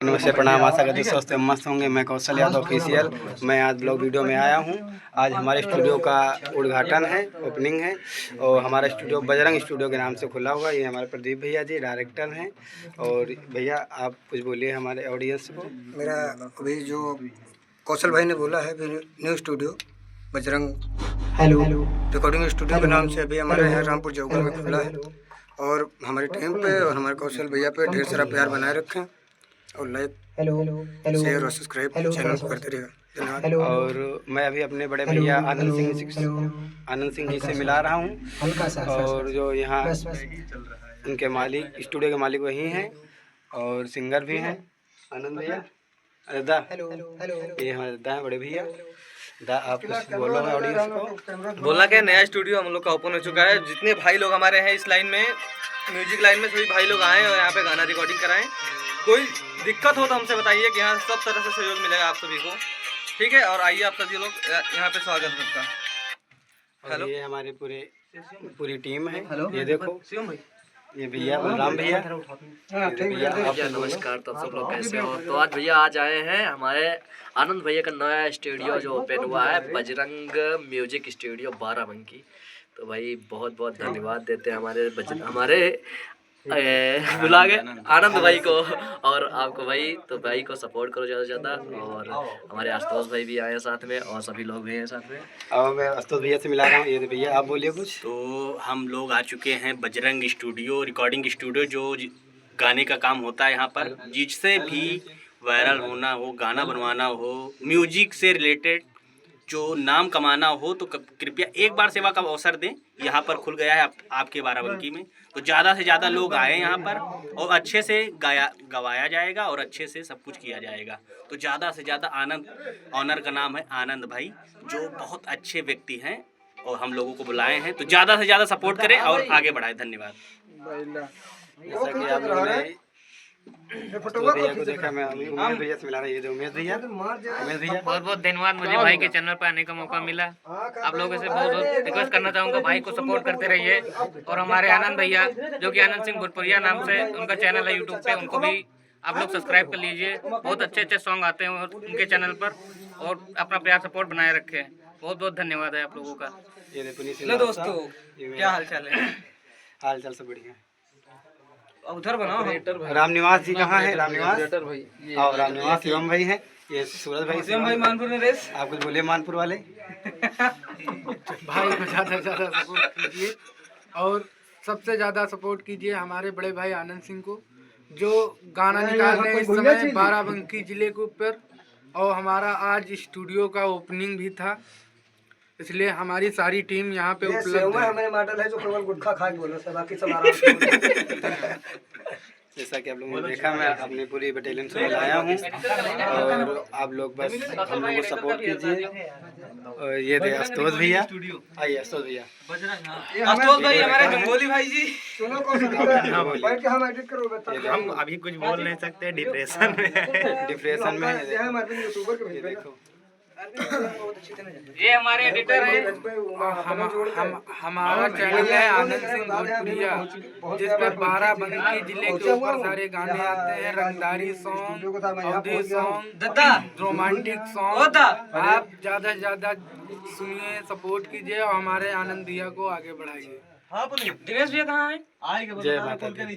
नमस्ते, प्रणाम। आशा करते स्वस्थ एवं मस्त होंगे। मैं कौशल यादव ऑफिशियल, मैं आज ब्लॉग वीडियो में आया हूं। आज हमारे स्टूडियो का उद्घाटन है, ओपनिंग है। और हमारा स्टूडियो बजरंग स्टूडियो के नाम से खुला हुआ। ये हमारे प्रदीप भैया जी डायरेक्टर हैं। और भैया आप कुछ बोलिए हमारे ऑडियंस को। मेरा अभी जो कौशल भाई ने बोला है new studio Bajrang recording studio के नाम से अभी हमारे यहाँ रामपुर जौगल में खुला है। और हमारी टीम पे और हमारे कौशल भैया पे ढेर सारा प्यार बनाए रखें और लाइक शेयर और सब्सक्राइब चैनल को करते रहिएगा। धन्यवाद। और मैं अभी अपने बड़े भैया आनंद सिंह जी से मिला रहा हूँ। और जो यहाँ उनके मालिक, स्टूडियो के मालिक वही हैं और सिंगर भी हैं आनंद भैया। दादा ये हमारे दादा हैं बड़े भैया। दा आप कुछ बोलो ऑडियंस को। बोलना क्या, नया स्टूडियो हम लोग का ओपन हो चुका है। जितने भाई लोग हमारे हैं इस लाइन में, म्यूजिक लाइन में, सभी भाई लोग आए और यहाँ पे गाना रिकॉर्डिंग कराएं। कोई दिक्कत हो तो हमसे बताइए कि यहाँ सब तरह से सहयोग मिलेगा आप सभी को, ठीक है। और आइए आप सभी लोग यहाँ पे स्वागत करता। हेलो, ये हमारे पूरी टीम है। ये देखो ये भैया बलराम भैया। भैया नमस्कार। तो सब लोग कैसे हो? तो आज भैया आज आए हैं हमारे आनंद भैया का नया स्टूडियो जो ओपन हुआ है, बजरंग म्यूजिक स्टूडियो बाराबंकी। तो भाई बहुत बहुत धन्यवाद देते हैं हमारे बुला गए आनंद भाई को और आपको भाई। तो भाई को सपोर्ट करो ज़्यादा से ज़्यादा। और हमारे आशुतोष भाई भी आए हैं साथ में और सभी लोग भी हैं साथ में। और मैं आशुतोष भैया से मिला रहा हूँ। ये भैया आप बोलिए कुछ। तो हम लोग आ चुके हैं बजरंग स्टूडियो रिकॉर्डिंग स्टूडियो, जो गाने का काम होता है यहाँ पर। जिससे भी वायरल होना हो, गाना बनवाना हो, म्यूजिक से रिलेटेड जो नाम कमाना हो, तो कृपया एक बार सेवा का अवसर दें। यहाँ पर खुल गया है आपके बाराबंकी में। तो ज़्यादा से ज़्यादा लोग आए यहाँ पर और अच्छे से गवाया जाएगा और अच्छे से सब कुछ किया जाएगा। तो ज़्यादा से ज़्यादा ऑनर का नाम है आनंद भाई, जो बहुत अच्छे व्यक्ति हैं और हम लोगों को बुलाए हैं। तो ज़्यादा से ज़्यादा सपोर्ट करें और आगे बढ़ाएं। धन्यवाद। जैसा कि आप लोगों ने भैया को देखा, मैं उमेश भैया से मिला रहा। ये जो उमेश भैया बहुत बहुत धन्यवाद। मुझे भाई के चैनल पर आने का मौका मिला। आप लोगों से बहुत बहुत रिक्वेस्ट करना चाहूँगा, भाई को सपोर्ट करते रहिए। और हमारे आनंद भैया जो कि आनंद सिंह भोजपुरिया नाम से उनका चैनल है यूट्यूब पे, उनको भी आप लोग सब्सक्राइब कर लीजिए। बहुत अच्छे अच्छे सॉन्ग आते हैं उनके चैनल पर। और अपना प्यार सपोर्ट बनाए रखें। बहुत बहुत धन्यवाद है आप लोगों का। हेलो दोस्तों, क्या हाल चाल है? हाल चाल सब बढ़िया। उधर बनाओ। राम निवास जी कहाँ है? राम निवास और राम निवास शिवम भाई हैं। ये सूरज भाई। शिवम भाई मानपुर में रेस। आप कुछ बोले मानपुर वाले। भाई को ज़्यादा से ज़्यादा सपोर्ट कीजिए और सबसे ज़्यादा सपोर्ट कीजिए हमारे बड़े भाई आनंद सिंह को, जो गाना निकाल रहे हैं इस समय बाराबंकी जिले के ऊपर। और हमारा आज स्टूडियो का ओपनिंग भी था, इसलिए हमारी सारी टीम यहाँ पे उपलब्ध है। हमारे मॉडल है जो केवल गुटखा खा के बोला, बाकी सब आराम से। जैसा कि आप लोगों ने देखा, मैं अपनी पूरी बटालियन से लाया हूँ और आप लोग बस हम लोग को सपोर्ट कीजिए। और ये थे आशुतोष भैया। आइए आशुतोष भैया। आशुतोष भाई हमारे गंगोली भाई जी। सुनो बैठ के हम एडिट करो। हम अभी कुछ बोल नहीं सकते, डिप्रेशन में ये देखो ये हमारे एडिटर है। हमारा चैनल है आनंद सिंह भोजपुरिया, जिसपे बाराबंकी जिले के ऊपर सारे गाने आते हैं। रंगदारी सॉन्ग, अवधी सॉन्ग, रोमांटिक सॉन्ग। आप ज़्यादा से ज़्यादा सुनिए, सपोर्ट कीजिए और हमारे आनंद भैया को आगे बढ़ाइए। दिनेश भैया कहाँ है? जय माता दी।